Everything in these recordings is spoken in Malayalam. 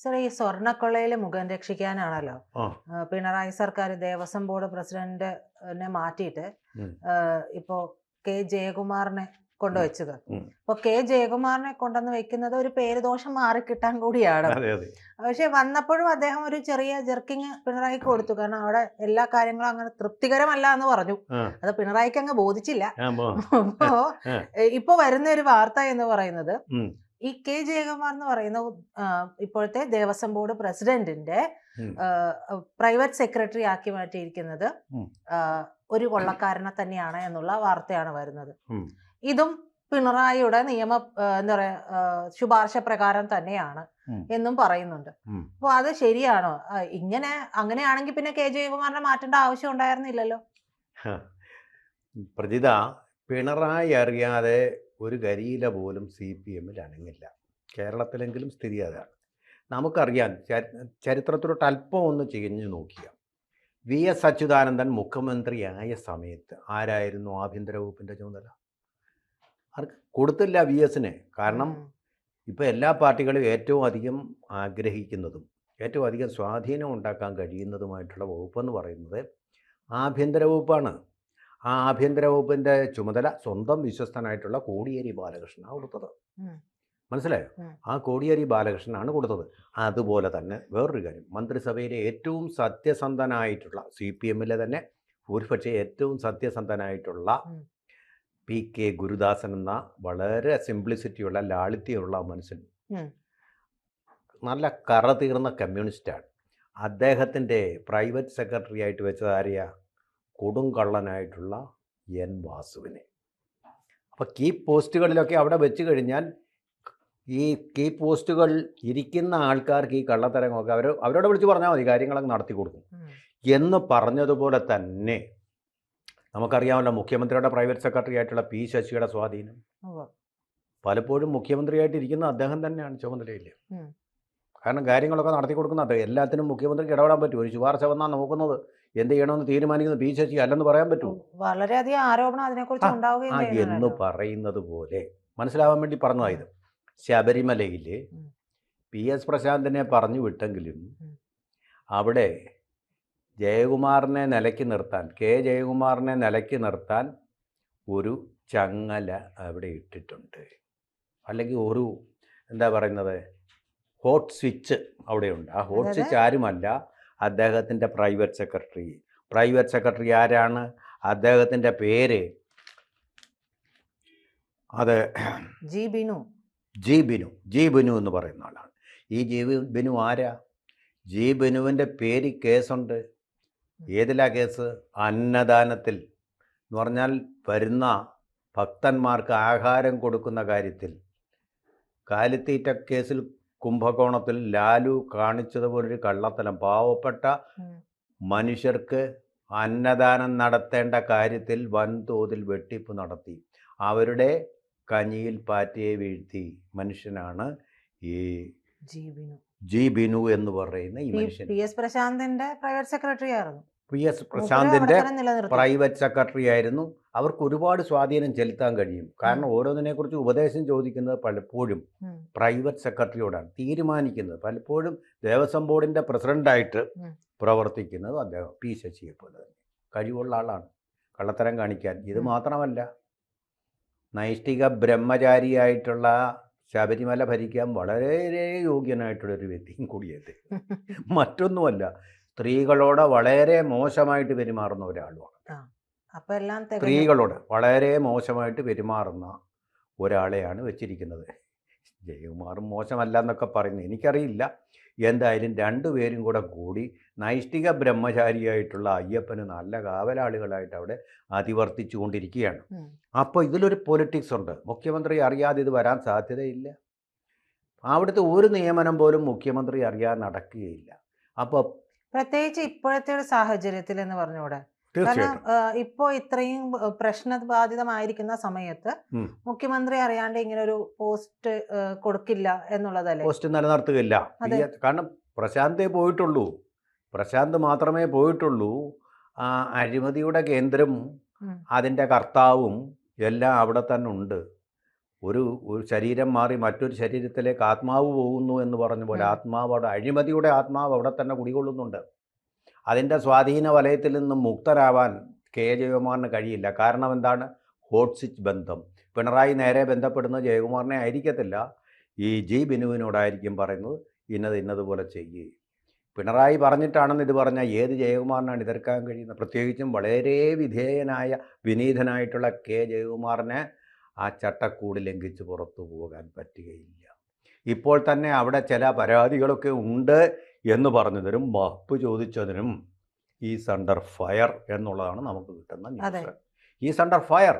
സർ, ഈ സ്വർണ്ണക്കൊള്ളയിലെ മുഖം രക്ഷിക്കാനാണല്ലോ ആ. പിണറായി സർക്കാർ ദേവസ്വം ബോർഡ് പ്രസിഡന്റിനെ മാറ്റിയിട്ട് ഉം. ഇപ്പോ കെ ജയകുമാറിനെ കൊണ്ടുവച്ചത്. ഉം. അപ്പൊ കെ ജയകുമാറിനെ കൊണ്ടുവന്ന് വെക്കുന്നത് ഒരു പേരുദോഷം മാറിക്കിട്ടാൻ കൂടിയാണ്. അതെ അതെ പക്ഷെ വന്നപ്പോഴും അദ്ദേഹം ഒരു ചെറിയ ജെർക്കിങ് പിണറായിക്ക് കൊടുത്തു. കാരണം അവിടെ എല്ലാ കാര്യങ്ങളും അങ്ങനെ തൃപ്തികരമല്ല എന്ന് പറഞ്ഞു. ആ. അത് പിണറായിക്ക് അങ്ങ് ബോധിച്ചില്ല. ആ, പോ. അപ്പോ ആ. ഇപ്പൊ വരുന്ന ഒരു വാർത്ത എന്ന് പറയുന്നത്, ഉം. ഈ കെ ജയകുമാർ എന്ന് പറയുന്ന ഇപ്പോഴത്തെ ദേവസ്വം ബോർഡ് പ്രസിഡന്റിന്റെ ഉം. പ്രൈവറ്റ് സെക്രട്ടറി ആക്കി മാറ്റിയിരിക്കുന്നത് ഉം. ഒരു കൊള്ളക്കാരനെ തന്നെയാണ് എന്നുള്ള വാർത്തയാണ് വരുന്നത്. ഉം. ഇതും പിണറായിയുടെ എന്താ പറയാ ശുപാർശ പ്രകാരം തന്നെയാണ് ഉം. എന്നും പറയുന്നുണ്ട്. ഉം. അപ്പൊ അത് ശരിയാണോ? അങ്ങനെയാണെങ്കിൽ പിന്നെ കെ ജയകുമാറിനെ മാറ്റേണ്ട ആവശ്യം ഉണ്ടായിരുന്നില്ലല്ലോ. ഹ. പ്രജിത, പിണറായി അറിയാതെ ഒരു കരിയില പോലും CPM-ൽ അനങ്ങില്ല. കേരളത്തിലെങ്കിലും സ്ഥിതി അതാണ്. നമുക്കറിയാം, ചരിത്രത്തിലോട്ട് അല്പം ഒന്ന് ചികഞ്ഞു നോക്കിയ VS അച്യുതാനന്ദൻ മുഖ്യമന്ത്രിയായ സമയത്ത് ആരായിരുന്നു ആഭ്യന്തര വകുപ്പിൻ്റെ ചുമതല? ആർക്ക് കൊടുത്തില്ല VS-ന്. കാരണം ഇപ്പോൾ എല്ലാ പാർട്ടികളും ഏറ്റവും അധികം ആഗ്രഹിക്കുന്നതും ഏറ്റവും അധികം സ്വാധീനം ഉണ്ടാക്കാൻ കഴിയുന്നതുമായിട്ടുള്ള വകുപ്പെന്ന് പറയുന്നത് ആഭ്യന്തര വകുപ്പാണ്. ആ ആഭ്യന്തര വകുപ്പിൻ്റെ ചുമതല സ്വന്തം വിശ്വസ്തനായിട്ടുള്ള കോടിയേരി ബാലകൃഷ്ണനാണ് കൊടുത്തത്. മനസ്സിലായോ? ആ കോടിയേരി ബാലകൃഷ്ണനാണ് കൊടുത്തത്. അതുപോലെ തന്നെ വേറൊരു കാര്യം, മന്ത്രിസഭയിലെ ഏറ്റവും സത്യസന്ധനായിട്ടുള്ള CPM-ലെ തന്നെ ഒരുപക്ഷെ ഏറ്റവും സത്യസന്ധനായിട്ടുള്ള PK ഗുരുദാസൻ എന്ന വളരെ സിംപ്ലിസിറ്റിയുള്ള ലാളിത്യമുള്ള മനുഷ്യൻ, നല്ല കറ തീർന്ന കമ്മ്യൂണിസ്റ്റാണ്. അദ്ദേഹത്തിൻ്റെ പ്രൈവറ്റ് സെക്രട്ടറി ആയിട്ട് വെച്ചത് ആരെയാ? കൊടുങ്കള്ളനായിട്ടുള്ള N വാസുവിനെ. അപ്പോൾ കീ പോസ്റ്റുകളിലൊക്കെ അവിടെ വെച്ച് കഴിഞ്ഞാൽ ഈ കീ പോസ്റ്റുകൾ ഇരിക്കുന്ന ആൾക്കാർക്ക് ഈ കള്ളത്തരങ്ങളൊക്കെ അവരോട് വിളിച്ച് പറഞ്ഞാൽ മതി, കാര്യങ്ങളൊക്കെ നടത്തി കൊടുക്കും എന്ന് പറഞ്ഞതുപോലെ തന്നെ നമുക്കറിയാമല്ലോ മുഖ്യമന്ത്രിയുടെ പ്രൈവറ്റ് സെക്രട്ടറി ആയിട്ടുള്ള P ശശിയുടെ സ്വാധീനം. പലപ്പോഴും മുഖ്യമന്ത്രിയായിട്ടിരിക്കുന്ന അദ്ദേഹം തന്നെയാണ് ചുമതലയില്ല. കാരണം കാര്യങ്ങളൊക്കെ നടത്തി കൊടുക്കുന്നത് എല്ലാത്തിനും മുഖ്യമന്ത്രിക്ക് ഇടപെടാൻ പറ്റും. ഒരു ശുപാർശ വന്നാൽ നോക്കുന്നത് എന്ത് ചെയ്യണമെന്ന് തീരുമാനിക്കുന്നത് P ശശി അല്ലെന്ന് പറയാൻ പറ്റുമോ? വളരെയധികം ആരോപണം അതിനെക്കുറിച്ച് ഉണ്ടാവുകയും എന്ന് പറയുന്നത് പോലെ മനസ്സിലാവാൻ വേണ്ടി പറഞ്ഞതായത്. ശബരിമലയിൽ PS പ്രശാന്തിനെ പറഞ്ഞു വിട്ടെങ്കിലും അവിടെ ജയകുമാറിനെ നിലയ്ക്ക് നിർത്താൻ, കെ ജയകുമാറിനെ നിലയ്ക്ക് നിർത്താൻ ഒരു ചങ്ങല അവിടെ ഇട്ടിട്ടുണ്ട്. അല്ലെങ്കിൽ ഒരു എന്താ പറയുന്നത്, ഹോട്ട് സ്വിച്ച് അവിടെയുണ്ട്. ആ ഹോട്ട് സ്വിച്ച് ആരുമല്ല, അദ്ദേഹത്തിൻ്റെ പ്രൈവറ്റ് സെക്രട്ടറി. പ്രൈവറ്റ് സെക്രട്ടറി ആരാണ്? അദ്ദേഹത്തിൻ്റെ പേര് അത് ജി ബിനു എന്ന് പറയുന്ന ആളാണ്. ഈ ബിനു ആരാ? ബിനുവിൻ്റെ പേര് കേസുണ്ട്. ഏതിലാ കേസ്? അന്നദാനത്തിൽ എന്ന് പറഞ്ഞാൽ വരുന്ന ഭക്തന്മാർക്ക് ആഹാരം കൊടുക്കുന്ന കാര്യത്തിൽ. കാലിത്തീറ്റ കേസിൽ കുംഭകോണത്തിൽ ലാലു കാണിച്ചതുപോലൊരു കള്ളത്തരം. പാവപ്പെട്ട മനുഷ്യർക്ക് അന്നദാനം നടത്തേണ്ട കാര്യത്തിൽ വൻതോതിൽ വെട്ടിപ്പ് നടത്തി അവരുടെ കഞ്ഞിയിൽ പാറ്റയെ വീഴ്ത്തി മനുഷ്യനാണ് ഈ ജി ബിനു എന്ന് പറയുന്ന ഈ മനുഷ്യൻ. PS പ്രശാന്തിന്റെ പ്രൈവറ്റ് സെക്രട്ടറി ആയിരുന്നു. PS പ്രശാന്തിന്റെ പ്രൈവറ്റ് സെക്രട്ടറി ആയിരുന്നു. അവർക്ക് ഒരുപാട് സ്വാധീനം ചെലുത്താൻ കഴിയും. കാരണം ഓരോന്നിനെക്കുറിച്ച് ഉപദേശം ചോദിക്കുന്നത് പലപ്പോഴും പ്രൈവറ്റ് സെക്രട്ടറിയോടാണ്. തീരുമാനിക്കുന്നത് പലപ്പോഴും ദേവസ്വം ബോർഡിൻ്റെ പ്രസിഡൻ്റായിട്ട് പ്രവർത്തിക്കുന്നത് അദ്ദേഹം P ശശിയെ പോലെ തന്നെ കഴിവുള്ള ആളാണ് കള്ളത്തരം കാണിക്കാൻ. ഇത് മാത്രമല്ല, നൈഷ്ഠിക ബ്രഹ്മചാരിയായിട്ടുള്ള ശബരിമല ഭരിക്കാൻ വളരെ യോഗ്യനായിട്ടുള്ളൊരു വ്യക്തിയും കൂടിയത്. മറ്റൊന്നുമല്ല, സ്ത്രീകളോട് വളരെ മോശമായിട്ട് പെരുമാറുന്ന ഒരാളുമാണ്. സ്ത്രീകളോട് വളരെ മോശമായിട്ട് പെരുമാറുന്ന ഒരാളെയാണ് വെച്ചിരിക്കുന്നത്. ജയകുമാറും മോശമല്ല എന്നൊക്കെ പറയുന്നത് എനിക്കറിയില്ല. എന്തായാലും രണ്ടുപേരും കൂടി നൈഷ്ഠിക ബ്രഹ്മചാരിയായിട്ടുള്ള അയ്യപ്പന് നല്ല കാവലാളികളായിട്ട് അവിടെ അതിവർത്തിച്ചു കൊണ്ടിരിക്കുകയാണ്. അപ്പോൾ ഇതിലൊരു പൊളിറ്റിക്സ് ഉണ്ട്. മുഖ്യമന്ത്രി അറിയാതെ ഇത് വരാൻ സാധ്യതയില്ല. അവിടുത്തെ ഒരു നിയമനം പോലും മുഖ്യമന്ത്രി അറിയാതെ നടക്കുകയില്ല. അപ്പോൾ പ്രത്യേകിച്ച് ഇപ്പോഴത്തെ ഒരു സാഹചര്യത്തിൽ എന്ന് പറഞ്ഞൂടെ, കാരണം ഇപ്പോ ഇത്രയും പ്രശ്നബാധിതമായിരിക്കുന്ന സമയത്ത് മുഖ്യമന്ത്രി അറിയാണ്ട് ഇങ്ങനെ ഒരു പോസ്റ്റ് കൊടുക്കില്ല എന്നുള്ളതല്ലേ? പോസ്റ്റ് നിലനിർത്തുകയില്ല. കാരണം പ്രശാന്ത് മാത്രമേ പോയിട്ടുള്ളൂ. അഴിമതിയുടെ കേന്ദ്രം അതിൻ്റെ കർത്താവും എല്ലാം അവിടെ തന്നെ ഉണ്ട്. ഒരു ശരീരം മാറി മറ്റൊരു ശരീരത്തിലേക്ക് ആത്മാവ് പോകുന്നു എന്ന് പറഞ്ഞ പോലെ ആത്മാവ് അവിടെ, അഴിമതിയുടെ ആത്മാവ് അവിടെ തന്നെ കുടികൊള്ളുന്നുണ്ട്. അതിൻ്റെ സ്വാധീന വലയത്തിൽ നിന്നും മുക്തരാവാൻ കെ ജയകുമാറിന് കഴിയില്ല. കാരണം എന്താണ്? ഹോട്ട് സ്വിച്ച് ബന്ധം. പിണറായി നേരെ ബന്ധപ്പെടുന്നത് ജയകുമാറിനെ ആയിരിക്കത്തില്ല, ഈ ജി ബിനുവിനോടായിരിക്കും പറയുന്നത് ഇന്നതുപോലെ ചെയ്യേ. പിണറായി പറഞ്ഞിട്ടാണെന്ന് ഇത് പറഞ്ഞാൽ ഏത് ജയകുമാറിനാണ് എതിർക്കാൻ കഴിയുന്നത്? പ്രത്യേകിച്ചും വളരെ വിധേയനായ വിനീതനായിട്ടുള്ള കെ ജയകുമാറിനെ ആ ചട്ടക്കൂട് ലംഘിച്ച് പുറത്തു പോകാൻ പറ്റുകയില്ല. ഇപ്പോൾ തന്നെ അവിടെ ചില പരാതികളൊക്കെ ഉണ്ട് എന്ന് പറഞ്ഞതിനും മാപ്പ് ചോദിച്ചതിനും ഈസ് അണ്ടർ ഫയർ എന്നുള്ളതാണ് നമുക്ക് കിട്ടുന്ന ന്യൂസ്. ഈസ് അണ്ടർ ഫയർ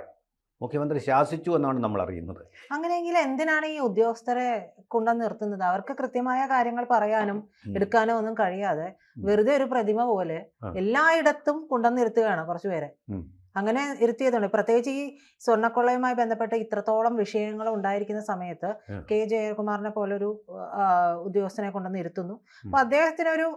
മുഖ്യമന്ത്രി ശാസിച്ചു എന്നാണ് നമ്മൾ അറിയുന്നത്. അങ്ങനെയെങ്കിൽ എന്തിനാണ് ഈ ഉദ്യോഗസ്ഥരെ കൊണ്ടുവന്ന് നിർത്തുന്നത്? അവർക്ക് കൃത്യമായ കാര്യങ്ങൾ പറയാനും എടുക്കാനോ ഒന്നും കഴിയാതെ വെറുതെ ഒരു പ്രതിമ പോലെ എല്ലായിടത്തും കൊണ്ടുവന്ന് ഇരുത്തുകയാണ് കുറച്ചുപേരെ. അങ്ങനെ ഇരുത്തിയതുണ്ട്. പ്രത്യേകിച്ച് ഈ സ്വർണ്ണക്കൊള്ളയുമായി ബന്ധപ്പെട്ട് ഇത്രത്തോളം വിഷയങ്ങൾ ഉണ്ടായിരിക്കുന്ന സമയത്ത് കെ ജയകുമാറിനെ പോലൊരു ഉദ്യോഗസ്ഥനെ കൊണ്ടുവന്ന് ഇരുത്തുന്നു. അപ്പൊ അദ്ദേഹത്തിനൊരു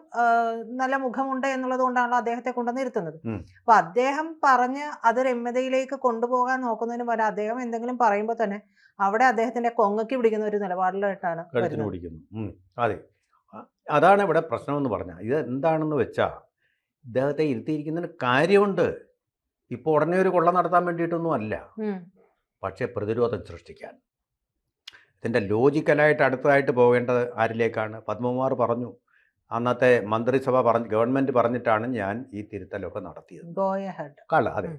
നല്ല മുഖമുണ്ട് എന്നുള്ളത് കൊണ്ടാണല്ലോ അദ്ദേഹത്തെ കൊണ്ടുവന്ന് ഇരുത്തുന്നത്. അപ്പൊ അദ്ദേഹം പറഞ്ഞ് അത് രമ്യതയിലേക്ക് കൊണ്ടുപോകാൻ നോക്കുന്നതിന് പകരം അദ്ദേഹം എന്തെങ്കിലും പറയുമ്പോൾ തന്നെ അവിടെ അദ്ദേഹത്തിന്റെ കൊങ്ങയ്ക്ക് പിടിക്കുന്ന ഒരു നിലപാടിലായിട്ടാണ് പിടിക്കുന്നത്. അതെ, അതാണ് ഇവിടെ പ്രശ്നമെന്ന് പറഞ്ഞാൽ. ഇത് എന്താണെന്ന് വെച്ചാൽ ഇദ്ദേഹത്തെ ഇരുത്തിയിരിക്കുന്നതിന് കാര്യമുണ്ട്. ഇപ്പോൾ ഉടനെ ഒരു കൊള്ള നടത്താൻ വേണ്ടിയിട്ടൊന്നും അല്ല, പക്ഷേ പ്രതിരോധം സൃഷ്ടിക്കാൻ. ഇതിൻ്റെ ലോജിക്കലായിട്ട് അടുത്തതായിട്ട് പോകേണ്ടത് ആരിലേക്കാണ്? പത്മകുമാർ പറഞ്ഞു, അന്നത്തെ മന്ത്രിസഭ ഗവൺമെൻറ് പറഞ്ഞിട്ടാണ് ഞാൻ ഈ തിരുത്തലൊക്കെ നടത്തിയത്. അതെ,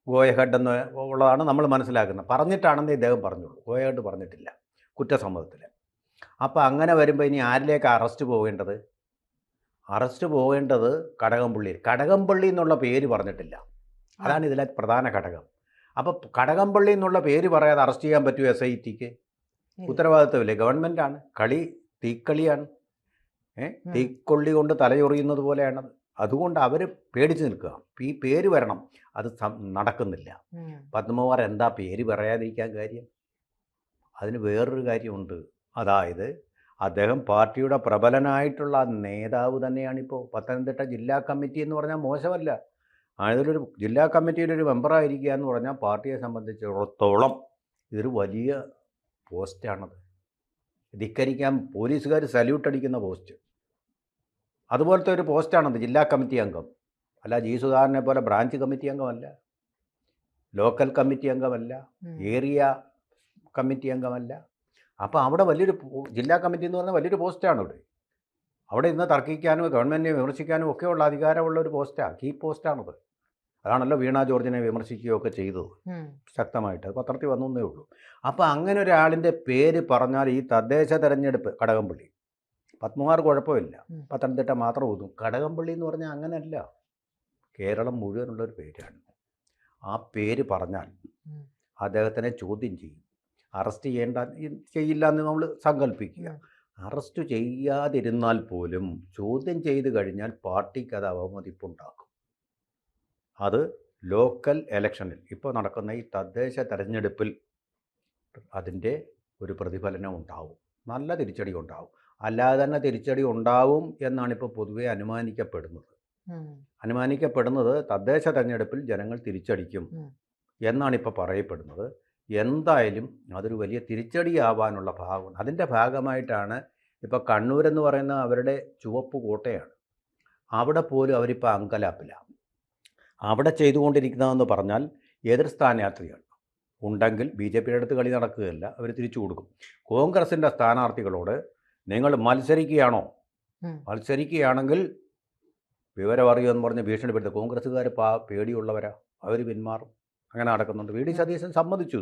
ഗോയഹെഡ് എന്ന് ഉള്ളതാണ് നമ്മൾ മനസ്സിലാക്കുന്നത്. പറഞ്ഞിട്ടാണെന്ന് ഇദ്ദേഹം പറഞ്ഞുള്ളൂ, ഗോയഹെഡ് പറഞ്ഞിട്ടില്ല കുറ്റസമ്മതത്തിൽ. അപ്പോൾ അങ്ങനെ വരുമ്പോൾ ഇനി ആരിലേക്ക് അറസ്റ്റ് പോകേണ്ടത്? അറസ്റ്റ് പോകേണ്ടത് കടകംപള്ളി എന്നുള്ള പേര് പറഞ്ഞിട്ടില്ല. അതാണ് ഇതിലെ പ്രധാന ഘടകം. അപ്പോൾ കടകംപള്ളി എന്നുള്ള പേര് പറയാതെ അറസ്റ്റ് ചെയ്യാൻ പറ്റുമോ? SITക്ക് ഉത്തരവാദിത്വമില്ലേ? ഗവൺമെൻറ്റാണ്. കളി തീക്കളിയാണ്, തീക്കൊള്ളി കൊണ്ട് തലചൊറിയുന്നത് പോലെയാണത്. അതുകൊണ്ട് അവർ പേടിച്ച് നിൽക്കുക. ഈ പേര് വരണം, അത് നടക്കുന്നില്ല. പത്മകുമാർ എന്താ പേര് പറയാതിരിക്കാൻ കാര്യം? അതിന് വേറൊരു കാര്യമുണ്ട്. അതായത് അദ്ദേഹം പാർട്ടിയുടെ പ്രബലനായിട്ടുള്ള നേതാവ് തന്നെയാണിപ്പോൾ. പത്തനംതിട്ട ജില്ലാ കമ്മിറ്റി എന്ന് പറഞ്ഞാൽ മോശമല്ല. അതിലൊരു ജില്ലാ കമ്മിറ്റിയുടെ ഒരു മെമ്പറായിരിക്കുക എന്ന് പറഞ്ഞാൽ പാർട്ടിയെ സംബന്ധിച്ചിടത്തോളം ഇതൊരു വലിയ പോസ്റ്റാണത്. ധിക്കരിക്കാൻ പോലീസുകാർ സല്യൂട്ട് അടിക്കുന്ന പോസ്റ്റ്, അതുപോലത്തെ ഒരു പോസ്റ്റാണത്. ജില്ലാ കമ്മിറ്റി അംഗം അല്ല, ജി സുധാകരനെ പോലെ ബ്രാഞ്ച് കമ്മിറ്റി അംഗമല്ല, ലോക്കൽ കമ്മിറ്റി അംഗമല്ല, ഏരിയ കമ്മിറ്റി അംഗമല്ല. അപ്പോൾ അവിടെ വലിയൊരു ജില്ലാ കമ്മിറ്റി എന്ന് പറഞ്ഞാൽ വലിയൊരു പോസ്റ്റാണ്. അവിടെ ഇന്ന് തർക്കിക്കാനും ഗവൺമെൻറ്റിനെ വിമർശിക്കാനും ഒക്കെയുള്ള അധികാരമുള്ള ഒരു പോസ്റ്റാണ്, കീ പോസ്റ്റാണത്. അതാണല്ലോ വീണ ജോർജിനെ വിമർശിക്കുകയൊക്കെ ചെയ്തത് ശക്തമായിട്ട്. അത് പത്രത്തിൽ വന്നേ ഉള്ളൂ. അപ്പോൾ അങ്ങനെ ഒരാളിൻ്റെ പേര് പറഞ്ഞാൽ ഈ തദ്ദേശ തെരഞ്ഞെടുപ്പ് കടകംപള്ളി, പത്മകുമാർ കുഴപ്പമില്ല, പത്തനംതിട്ട മാത്രം ഒതും. കടകംപള്ളി എന്ന് പറഞ്ഞാൽ അങ്ങനെയല്ല, കേരളം മുഴുവനുള്ളൊരു പേരാണ്. ആ പേര് പറഞ്ഞാൽ അദ്ദേഹത്തിനെ ചോദ്യം ചെയ്യും. അറസ്റ്റ് ചെയ്യില്ല എന്ന് നമ്മൾ സങ്കല്പിക്കുക. അറസ്റ്റ് ചെയ്യാതിരുന്നാൽ പോലും ചോദ്യം ചെയ്ത് കഴിഞ്ഞാൽ പാർട്ടിക്ക് അത് അവമതിപ്പുണ്ടാക്കും. അത് ലോക്കൽ ഇലക്ഷനിൽ ഇപ്പോൾ നടക്കുന്ന ഈ തദ്ദേശ തെരഞ്ഞെടുപ്പിൽ അതിൻ്റെ ഒരു പ്രതിഫലനം ഉണ്ടാവും, നല്ല തിരിച്ചടി ഉണ്ടാവും. അല്ലാതെ തന്നെ തിരിച്ചടി ഉണ്ടാവും എന്നാണിപ്പോൾ പൊതുവെ അനുമാനിക്കപ്പെടുന്നത്. തദ്ദേശ തെരഞ്ഞെടുപ്പിൽ ജനങ്ങൾ തിരിച്ചടിക്കും എന്നാണിപ്പോൾ പറയപ്പെടുന്നത്. എന്തായാലും അതൊരു വലിയ തിരിച്ചടിയാവാനുള്ള ഭാഗമുണ്ട്. അതിൻ്റെ ഭാഗമായിട്ടാണ് ഇപ്പോൾ കണ്ണൂരെന്ന് പറയുന്ന അവരുടെ ചുവപ്പ് കോട്ടയാണ്. അവിടെ പോലും അവരിപ്പോൾ അങ്കലാപ്പിലാണ്. അവിടെ ചെയ്തുകൊണ്ടിരിക്കുന്നതെന്ന് പറഞ്ഞാൽ എതിർ സ്ഥാനാർത്ഥികൾ ഉണ്ടെങ്കിൽ BJPയുടെ അടുത്ത് കളി നടക്കുകയല്ല, അവർ തിരിച്ചു കൊടുക്കും. കോൺഗ്രസിൻ്റെ സ്ഥാനാർത്ഥികളോട് നിങ്ങൾ മത്സരിക്കുകയാണെങ്കിൽ വിവരം അറിയുമെന്ന് പറഞ്ഞ് ഭീഷണിപ്പെടുത്തുക. കോൺഗ്രസ്സുകാർ പേടിയുള്ളവരാ, അവർ പിന്മാറും. അങ്ങനെ നടക്കുന്നുണ്ട്. VD സതീശൻ സമ്മതിച്ചു.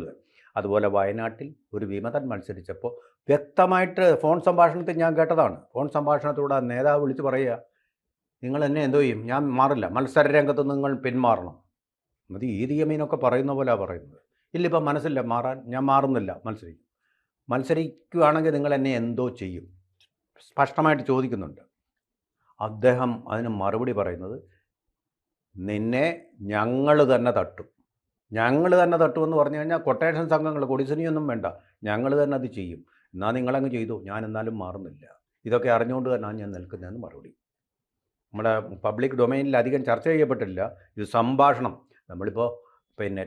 അതുപോലെ വയനാട്ടിൽ ഒരു വിമതൻ മത്സരിച്ചപ്പോൾ വ്യക്തമായിട്ട് ഫോൺ സംഭാഷണത്തിൽ ഞാൻ കേട്ടതാണ്. ഫോൺ സംഭാഷണത്തിലൂടെ നേതാവ് വിളിച്ച് പറയുക, നിങ്ങൾ എന്നെ എന്തോ ചെയ്യും, ഞാൻ മാറില്ല, മത്സര രംഗത്ത് നിങ്ങൾ പിന്മാറണം. അത് ഈദി അമീനൊക്കെ പറയുന്ന പോലെയാണ് പറയുന്നത്. ഇല്ലിപ്പം മനസ്സില്ല മാറാൻ, ഞാൻ മാറുന്നില്ല, മത്സരിക്കുകയാണെങ്കിൽ നിങ്ങൾ എന്നെ എന്തോ ചെയ്യും, സ്പഷ്ടമായിട്ട് ചോദിക്കുന്നുണ്ട്. അദ്ദേഹം അതിന് മറുപടി പറയുന്നത്, നിന്നെ ഞങ്ങൾ തന്നെ തട്ടുമെന്ന് പറഞ്ഞു കഴിഞ്ഞാൽ കൊട്ടേഷൻ സംഘങ്ങൾ കൊടിസുനിയൊന്നും വേണ്ട, ഞങ്ങൾ തന്നെ അത് ചെയ്യും. എന്നാൽ നിങ്ങളങ്ങ് ചെയ്തു, ഞാൻ എന്നാലും മാറുന്നില്ല. ഇതൊക്കെ അറിഞ്ഞുകൊണ്ട് തന്നെയാണ് ഞാൻ നിൽക്കുന്നതെന്ന് മറുപടി. നമ്മുടെ പബ്ലിക് ഡൊമൈനിൽ അധികം ചർച്ച ചെയ്യപ്പെട്ടില്ല. ഇത് സംഭാഷണം. നമ്മളിപ്പോൾ പിന്നെ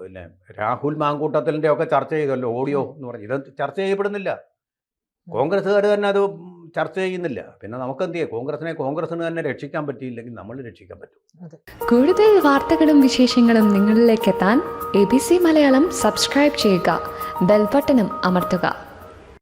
പിന്നെ രാഹുൽ മാങ്കൂട്ടത്തിൻ്റെ ഒക്കെ ചർച്ച ചെയ്തല്ലോ ഓഡിയോ എന്ന് പറഞ്ഞ്. ഇത് ചർച്ച ചെയ്യപ്പെടുന്നില്ല. കോൺഗ്രസ്സുകാർ തന്നെ അത് ചർച്ച ചെയ്യുന്നില്ല. പിന്നെ നമുക്ക് എന്ത് ചെയ്യാം? കോൺഗ്രസിന് തന്നെ രക്ഷിക്കാൻ പറ്റിയില്ലെങ്കിൽ നമ്മൾ രക്ഷിക്കാൻ പറ്റും. കൂടുതൽ വാർത്തകളും വിശേഷങ്ങളും നിങ്ങളിലേക്ക് എത്താൻ ABC മലയാളം സബ്സ്ക്രൈബ് ചെയ്യുക, ബെൽ ബട്ടണും അമർത്തുക.